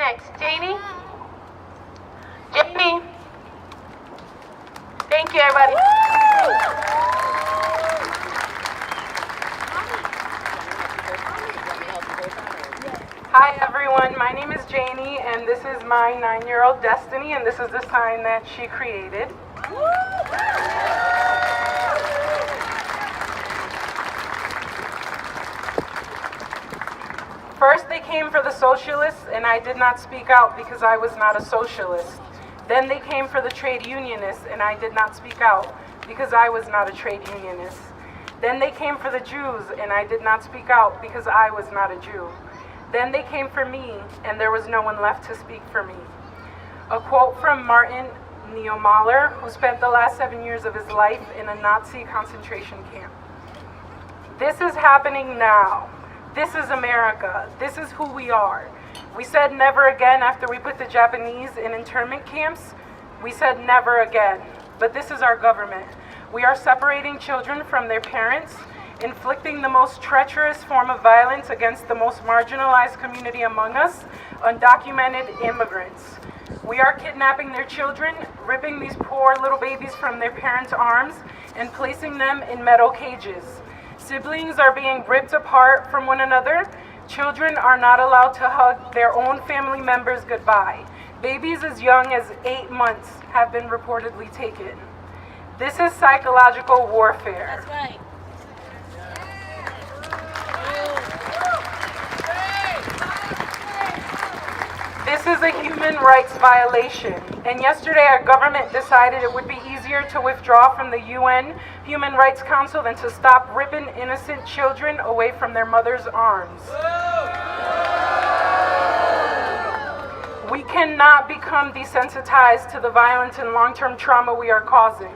next? Janie? Janie? Thank you, everybody. Hi, everyone. My name is Janie, and this is my 9-year-old Destiny, and this is the sign that she created. First, they came for the socialists, and I did not speak out because I was not a socialist. Then they came for the trade unionists, and I did not speak out because I was not a trade unionist. Then they came for the Jews, and I did not speak out because I was not a Jew. Then they came for me, and there was no one left to speak for me. A quote from Martin Niemöller, who spent the last 7 years of his life in a Nazi concentration camp. This is happening now. This is America. This is who we are. We said never again after we put the Japanese in internment camps. We said never again. But this is our government. We are separating children from their parents, inflicting the most treacherous form of violence against the most marginalized community among us, undocumented immigrants. We are kidnapping their children, ripping these poor little babies from their parents' arms, and placing them in metal cages. Siblings are being ripped apart from one another. Children are not allowed to hug their own family members goodbye. Babies as young as 8 months have been reportedly taken. This is psychological warfare. That's right. This is a human rights violation. And yesterday our government decided it would be easier to withdraw from the UN Human Rights Council than to stop ripping innocent children away from their mother's arms. We cannot become desensitized to the violence and long-term trauma we are causing.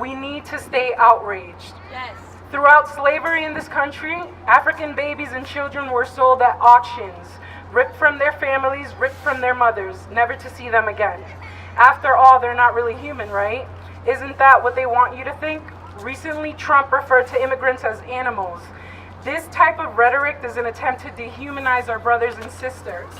We need to stay outraged. Yes. Throughout slavery in this country, African babies and children were sold at auctions, ripped from their families, ripped from their mothers, never to see them again. After all, they're not really human, right? Isn't that what they want you to think? Recently, Trump referred to immigrants as animals. This type of rhetoric is an attempt to dehumanize our brothers and sisters.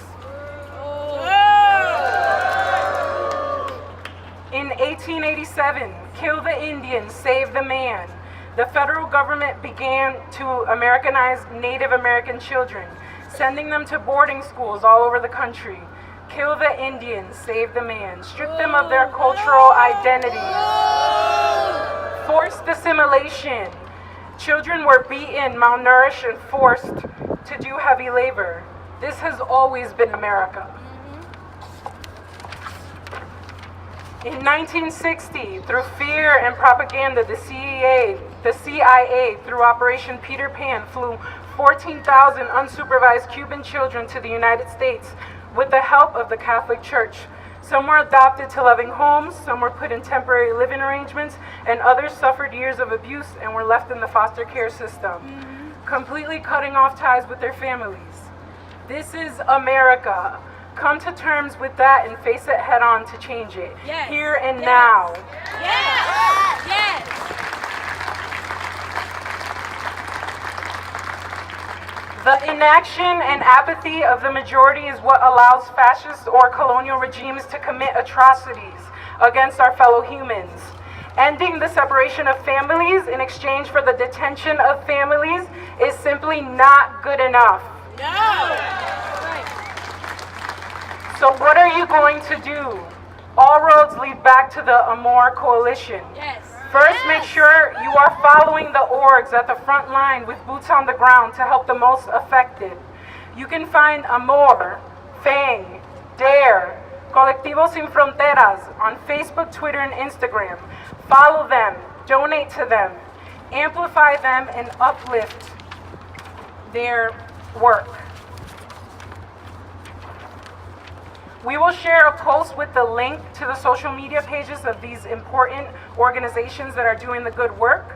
In 1887, kill the Indian, save the man. The federal government began to Americanize Native American children, sending them to boarding schools all over the country. Kill the Indians, save the man. Strip them of their cultural identities. Forced assimilation. Children were beaten, malnourished, and forced to do heavy labor. This has always been America. In 1960, through fear and propaganda, the CIA, through Operation Peter Pan, flew 14,000 unsupervised Cuban children to the United States with the help of the Catholic Church. Some were adopted to loving homes, some were put in temporary living arrangements, and others suffered years of abuse and were left in the foster care system, completely cutting off ties with their families. This is America. Come to terms with that and face it head on to change it. Yes. Here and now. Yes. Yes. The inaction and apathy of the majority is what allows fascist or colonial regimes to commit atrocities against our fellow humans. Ending the separation of families in exchange for the detention of families is simply not good enough. No. So what are you going to do? All roads lead back to the Amor Coalition. Yes. First, make sure you are following the orgs at the front line with boots on the ground to help the most affected. You can find Amor, FANG, DARE, Colectivo Sin Fronteras on Facebook, Twitter, and Instagram. Follow them, donate to them, amplify them, and uplift their work. We will share a post with the link to the social media pages of these important organizations that are doing the good work.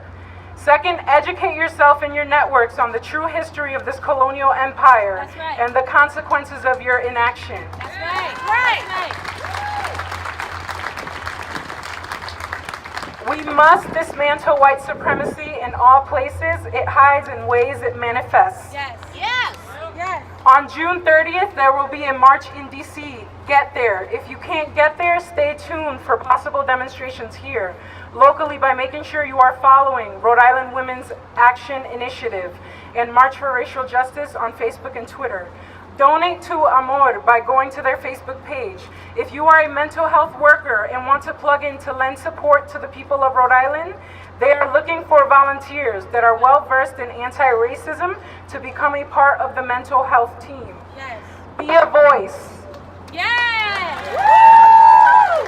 Second, educate yourself and your networks on the true history of this colonial empire. That's right. And the consequences of your inaction. That's right. We must dismantle white supremacy in all places it hides and ways it manifests. Yes. Yes. Yes. On June 30th, there will be a march in DC. Get there. If you can't get there, stay tuned for possible demonstrations here, locally, by making sure you are following Rhode Island Women's Action Initiative and March for Racial Justice on Facebook and Twitter. Donate to Amor by going to their Facebook page. If you are a mental health worker and want to plug in to lend support to the people of Rhode Island, they are looking for volunteers that are well-versed in anti-racism to become a part of the mental health team. Yes. Be a voice. Yes. Woo!